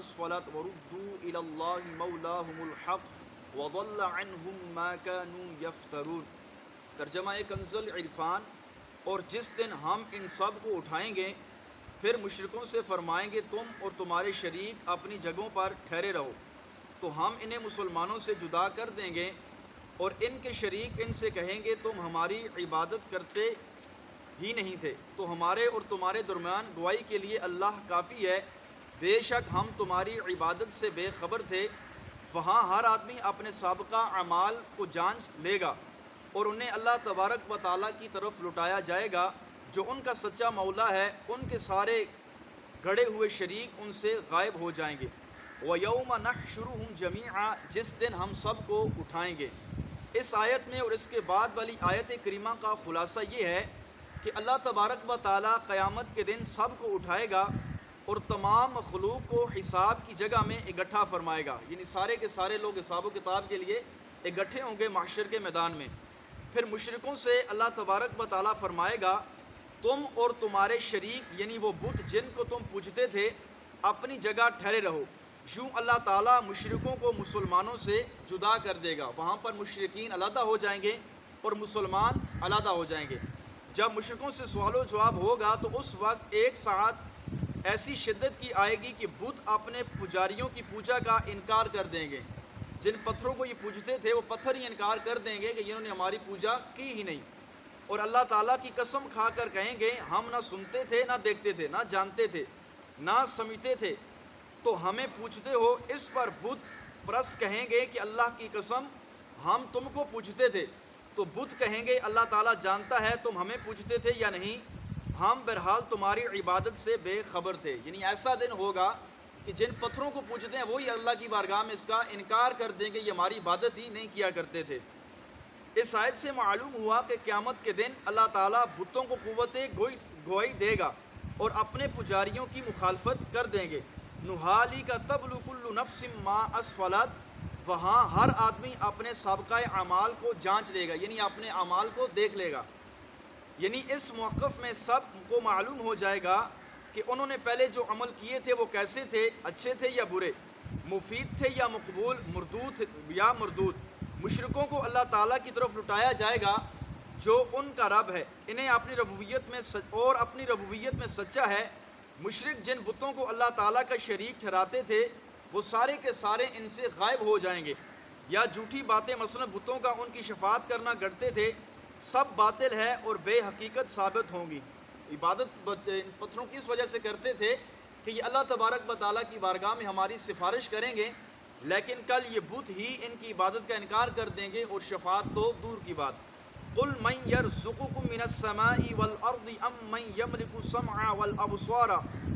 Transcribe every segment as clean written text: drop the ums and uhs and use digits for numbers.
اسفلت وردوا الی اللہ مولاہم الحق وضل عنہم ما كانوا یفترون۔ ترجمہ کنز العرفان۔ اور جس دن ہم ان سب کو اٹھائیں گے پھر مشرکوں سے فرمائیں گے تم اور تمہارے شریک اپنی جگہوں پر ٹھہرے رہو، تو ہم انہیں مسلمانوں سے جدا کر دیں گے، اور ان کے شریک ان سے کہیں گے تم ہماری عبادت کرتے ہی نہیں تھے، تو ہمارے اور تمہارے درمیان گواہی کے لیے اللہ کافی ہے، بے شک ہم تمہاری عبادت سے بے خبر تھے۔ وہاں ہر آدمی اپنے سابقہ اعمال کو جانچ لے گا، اور انہیں اللہ تبارک و تعالیٰ کی طرف لٹایا جائے گا جو ان کا سچا مولا ہے، ان کے سارے گھڑے ہوئے شریک ان سے غائب ہو جائیں گے۔ وَيَوْمَ نَحْشُرُهُمْ جَمِيعًا، جس دن ہم سب کو اٹھائیں گے۔ اس آیت میں اور اس کے بعد والی آیت کریمہ کا خلاصہ یہ ہے کہ اللہ تبارک و تعالیٰ قیامت کے دن سب کو اٹھائے گا اور تمام مخلوق کو حساب کی جگہ میں اکٹھا فرمائے گا، یعنی سارے کے سارے لوگ حساب و کتاب کے لیے اکٹھے ہوں گے محشر کے میدان میں۔ پھر مشرکوں سے اللہ تبارک و تعالیٰ فرمائے گا تم اور تمہارے شریک یعنی وہ بت جن کو تم پوجتے تھے اپنی جگہ ٹھہرے رہو۔ یوں اللہ تعالیٰ مشرکوں کو مسلمانوں سے جدا کر دے گا، وہاں پر مشرکین علیحدہ ہو جائیں گے اور مسلمان علیحدہ ہو جائیں گے۔ جب مشرکوں سے سوال و جواب ہوگا تو اس وقت ایک ساتھ ایسی شدت کی آئے گی کہ بت اپنے پجاریوں کی پوجا کا انکار کر دیں گے۔ جن پتھروں کو یہ پوجتے تھے وہ پتھر ہی انکار کر دیں گے کہ انہوں نے ہماری پوجا کی ہی نہیں، اور اللہ تعالیٰ کی قسم کھا کر کہیں گے ہم نہ سنتے تھے نہ دیکھتے تھے نہ جانتے تھے نہ سمجھتے تھے تو ہمیں پوچھتے ہو۔ اس پر بت پرست کہیں گے کہ اللہ کی قسم ہم تم کو پوچھتے تھے، تو بت کہیں گے اللہ تعالیٰ جانتا ہے تم ہمیں پوچھتے تھے یا نہیں، ہم بہرحال تمہاری عبادت سے بے خبر تھے۔ یعنی ایسا دن ہوگا کہ جن پتھروں کو پوجتے ہیں وہی اللہ کی بارگاہ میں اس کا انکار کر دیں گے، یہ ہماری عبادت ہی نہیں کیا کرتے تھے۔ اس آیت سے معلوم ہوا کہ قیامت کے دن اللہ تعالیٰ بتوں کو قوت گوئی دے گا اور اپنے پجاریوں کی مخالفت کر دیں گے۔ نحالی کا تبلو کل نفس ما اسفلت، وہاں ہر آدمی اپنے سابقہ اعمال کو جانچ لے گا، یعنی اپنے اعمال کو دیکھ لے گا۔ یعنی اس موقف میں سب کو معلوم ہو جائے گا کہ انہوں نے پہلے جو عمل کیے تھے وہ کیسے تھے، اچھے تھے یا برے، مفید تھے یا مقبول، مردود یا مردود۔ مشرکوں کو اللہ تعالیٰ کی طرف لٹایا جائے گا جو ان کا رب ہے، انہیں اپنی ربوبیت میں اور اپنی ربوبیت میں سچا ہے۔ مشرک جن بتوں کو اللہ تعالیٰ کا شریک ٹھہراتے تھے وہ سارے کے سارے ان سے غائب ہو جائیں گے، یا جھوٹی باتیں مثلا بتوں کا ان کی شفاعت کرنا گڑتے تھے، سب باطل ہے اور بے حقیقت ثابت ہوں گی۔ عبادت پتھروں کی اس وجہ سے کرتے تھے کہ یہ اللہ تبارک و تعالیٰ کی بارگاہ میں ہماری سفارش کریں گے، لیکن کل یہ بت ہی ان کی عبادت کا انکار کر دیں گے اور شفاعت تو دور کی بات۔ قل من يرزقكم من السماء والارض ام من يملك السمع والابصار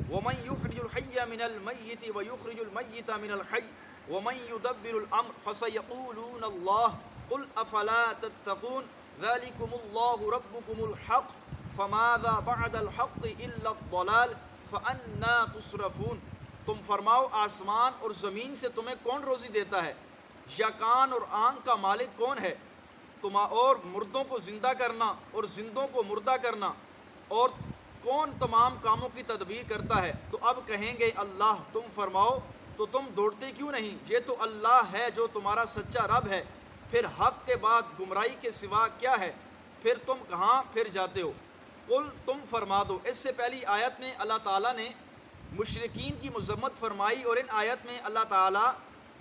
ومن يخرج الحي من الميت ويخرج الميت من الحي ومن يدبر الامر فسيقولون الله قل افلا تتقون ذلكم الله ربكم الحق فماذا بعد الحق الا الضلال فانا تصرفون۔ تم فرماؤ آسمان اور زمین سے تمہیں کون روزی دیتا ہے، یا کان اور آنکھ کا مالک کون ہے، اور مردوں کو زندہ کرنا اور زندوں کو مردہ کرنا، اور کون تمام کاموں کی تدبیر کرتا ہے؟ تو اب کہیں گے اللہ۔ تم فرماؤ تو تم دوڑتے کیوں نہیں، یہ تو اللہ ہے جو تمہارا سچا رب ہے، پھر حق کے بعد گمراہی کے سوا کیا ہے، پھر تم کہاں پھر جاتے ہو؟ قل، تم فرما دو۔ اس سے پہلی آیت میں اللہ تعالیٰ نے مشرکین کی مذمت فرمائی، اور ان آیت میں اللہ تعالیٰ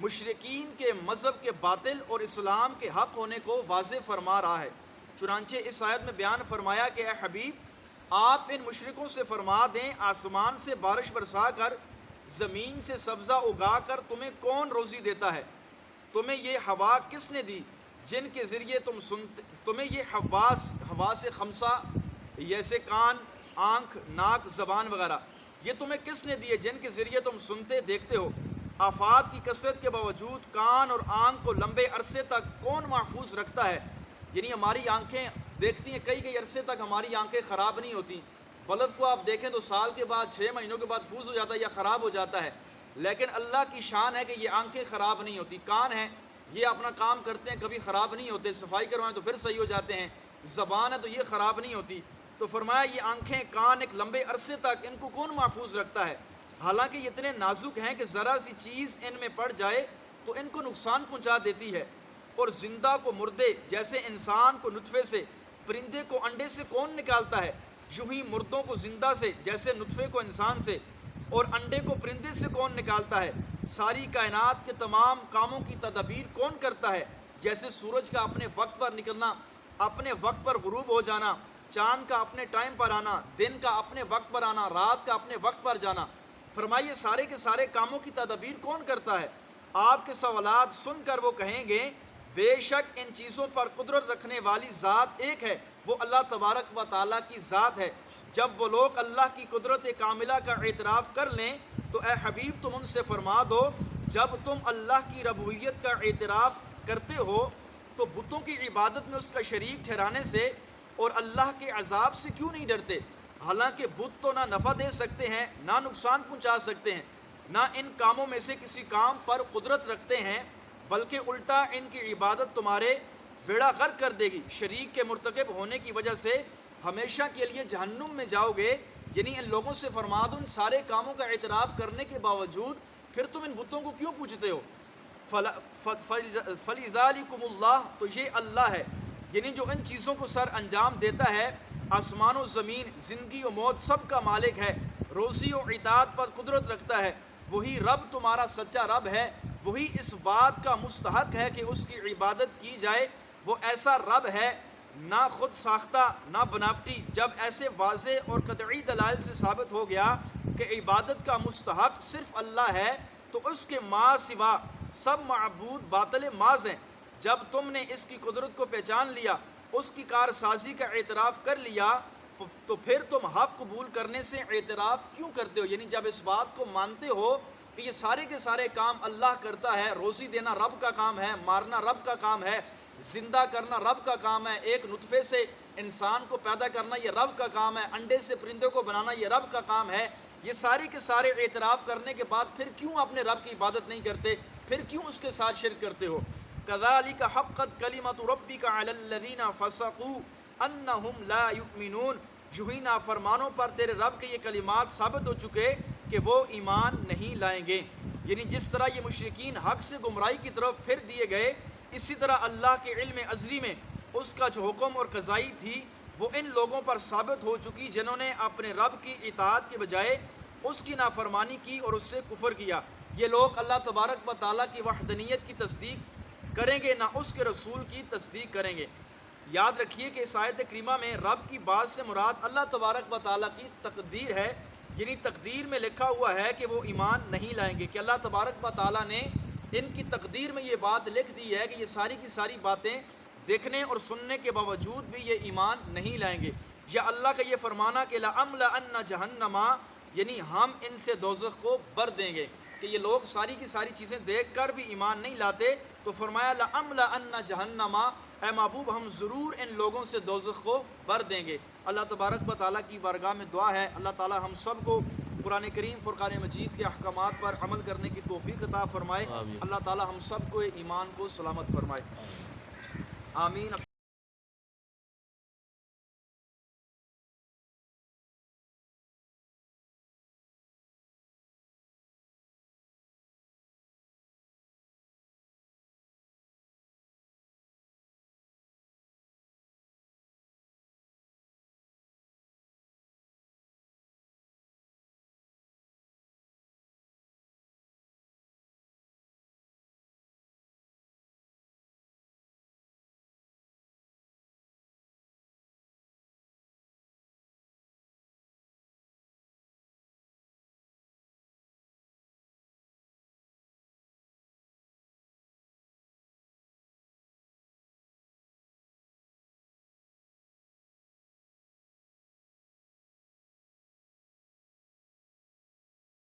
مشرکین کے مذہب کے باطل اور اسلام کے حق ہونے کو واضح فرما رہا ہے۔ چنانچہ اس آیت میں بیان فرمایا کہ اے حبیب آپ ان مشرکوں سے فرما دیں آسمان سے بارش برسا کر زمین سے سبزہ اگا کر تمہیں کون روزی دیتا ہے، تمہیں یہ ہوا کس نے دی جن کے ذریعے تم سنتے، تمہیں یہ حواس خمسہ جیسے کان، آنکھ، ناک، زبان وغیرہ یہ تمہیں کس نے دیے جن کے ذریعے تم سنتے دیکھتے ہو؟ آفات کی کثرت کے باوجود کان اور آنکھ کو لمبے عرصے تک کون محفوظ رکھتا ہے؟ یعنی ہماری آنکھیں دیکھتی ہیں، کئی عرصے تک ہماری آنکھیں خراب نہیں ہوتی، بلب کو آپ دیکھیں تو سال کے بعد 6 مہینوں کے بعد فوز ہو جاتا ہے یا خراب ہو جاتا ہے، لیکن اللہ کی شان ہے کہ یہ آنکھیں خراب نہیں ہوتی۔ کان ہیں، یہ اپنا کام کرتے ہیں، کبھی خراب نہیں ہوتے، صفائی کروائیں تو پھر صحیح ہو جاتے ہیں۔ زبان ہے تو یہ خراب نہیں ہوتی۔ تو فرمایا یہ آنکھیں، کان ایک لمبے عرصے تک ان کو کون محفوظ رکھتا ہے؟ حالانکہ یہ اتنے نازک ہیں کہ ذرا سی چیز ان میں پڑ جائے تو ان کو نقصان پہنچا دیتی ہے. اور زندہ کو مردے جیسے انسان کو نطفے سے، پرندے کو انڈے سے کون نکالتا ہے؟ یوں ہی مردوں کو زندہ سے جیسے نطفے کو انسان سے، اور انڈے کو پرندے سے کون نکالتا ہے؟ ساری کائنات کے تمام کاموں کی تدبیر کون کرتا ہے؟ جیسے سورج کا اپنے وقت پر نکلنا، اپنے وقت پر غروب ہو جانا، چاند کا اپنے ٹائم پر آنا، دن کا اپنے وقت پر آنا، رات کا اپنے وقت پر جانا. فرمائیے سارے کے سارے کاموں کی تدبیر کون کرتا ہے؟ آپ کے سوالات سن کر وہ کہیں گے بے شک ان چیزوں پر قدرت رکھنے والی ذات ایک ہے، وہ اللہ تبارک و تعالیٰ کی ذات ہے. جب وہ لوگ اللہ کی قدرت کاملہ کا اعتراف کر لیں تو اے حبیب تم ان سے فرما دو جب تم اللہ کی ربوبیت کا اعتراف کرتے ہو تو بتوں کی عبادت میں اس کا شریک ٹھہرانے سے اور اللہ کے عذاب سے کیوں نہیں ڈرتے؟ حالانکہ بت تو نہ نفع دے سکتے ہیں نہ نقصان پہنچا سکتے ہیں، نہ ان کاموں میں سے کسی کام پر قدرت رکھتے ہیں، بلکہ الٹا ان کی عبادت تمہارے بیڑا غرق کر دے گی. شریک کے مرتکب ہونے کی وجہ سے ہمیشہ کے لیے جہنم میں جاؤ گے. یعنی ان لوگوں سے فرما دو ان سارے کاموں کا اعتراف کرنے کے باوجود پھر تم ان بتوں کو کیوں پوجتے ہو؟ فَلِذَلِكُمُ اللَّهُ، تو یہ اللہ ہے یعنی جو ان چیزوں کو سر انجام دیتا ہے. آسمان و زمین، زندگی و موت سب کا مالک ہے، روزی و اطاعت پر قدرت رکھتا ہے. وہی رب تمہارا سچا رب ہے، وہی اس بات کا مستحق ہے کہ اس کی عبادت کی جائے. وہ ایسا رب ہے نہ خود ساختہ نہ بناوٹی. جب ایسے واضح اور قطعی دلائل سے ثابت ہو گیا کہ عبادت کا مستحق صرف اللہ ہے تو اس کے ما سوا سب معبود باطل ماض ہیں. جب تم نے اس کی قدرت کو پہچان لیا، اس کی کارسازی کا اعتراف کر لیا، تو پھر تم حق قبول کرنے سے اعتراف کیوں کرتے ہو؟ یعنی جب اس بات کو مانتے ہو کہ یہ سارے کے سارے کام اللہ کرتا ہے، روزی دینا رب کا کام ہے، مارنا رب کا کام ہے، زندہ کرنا رب کا کام ہے، ایک نطفے سے انسان کو پیدا کرنا یہ رب کا کام ہے، انڈے سے پرندوں کو بنانا یہ رب کا کام ہے، یہ سارے کے سارے اعتراف کرنے کے بعد پھر کیوں اپنے رب کی عبادت نہیں کرتے؟ پھر کیوں اس کے ساتھ شرک کرتے ہو؟ كَذَلِكَ حَقَّتْ كَلِمَةُ رَبِّكَ عَلَى الَّذِينَ فَسَقُوا أَنَّهُمْ لَا يُؤْمِنُونَ. یوں ہی نافرمانوں پر تیرے رب کے یہ کلمات ثابت ہو چکے کہ وہ ایمان نہیں لائیں گے. یعنی جس طرح یہ مشرکین حق سے گمراہی کی طرف پھر دیے گئے، اسی طرح اللہ کے علم ازلی میں اس کا جو حکم اور قضائی تھی وہ ان لوگوں پر ثابت ہو چکی جنہوں نے اپنے رب کی اطاعت کے بجائے اس کی نافرمانی کی اور اس سے کفر کیا. یہ لوگ اللہ تبارک و تعالیٰ کی وحدانیت کی تصدیق کریں گے نہ اس کے رسول کی تصدیق کریں گے. یاد رکھیے کہ اس آیت کریمہ میں رب کی بات سے مراد اللہ تبارک و تعالیٰ کی تقدیر ہے. یعنی تقدیر میں لکھا ہوا ہے کہ وہ ایمان نہیں لائیں گے، کہ اللہ تبارک و تعالیٰ نے ان کی تقدیر میں یہ بات لکھ دی ہے کہ یہ ساری کی ساری باتیں دیکھنے اور سننے کے باوجود بھی یہ ایمان نہیں لائیں گے. یا اللہ کا یہ فرمانا کہ لَأَمْلَأَنَّ جَهَنَّمَ، یعنی ہم ان سے دوزخ کو بھر دیں گے. کہ یہ لوگ ساری کی ساری چیزیں دیکھ کر بھی ایمان نہیں لاتے تو فرمایا لَأَمْلَأَنَّ جَهَنَّمَ، اے محبوب ہم ضرور ان لوگوں سے دوزخ کو بھر دیں گے. اللہ تبارک و تعالیٰ کی بارگاہ میں دعا ہے اللہ تعالیٰ ہم سب کو قرآن کریم فرقان مجید کے احکامات پر عمل کرنے کی توفیق عطا فرمائے. اللہ تعالیٰ ہم سب کو ایمان کو سلامت فرمائے. آمین.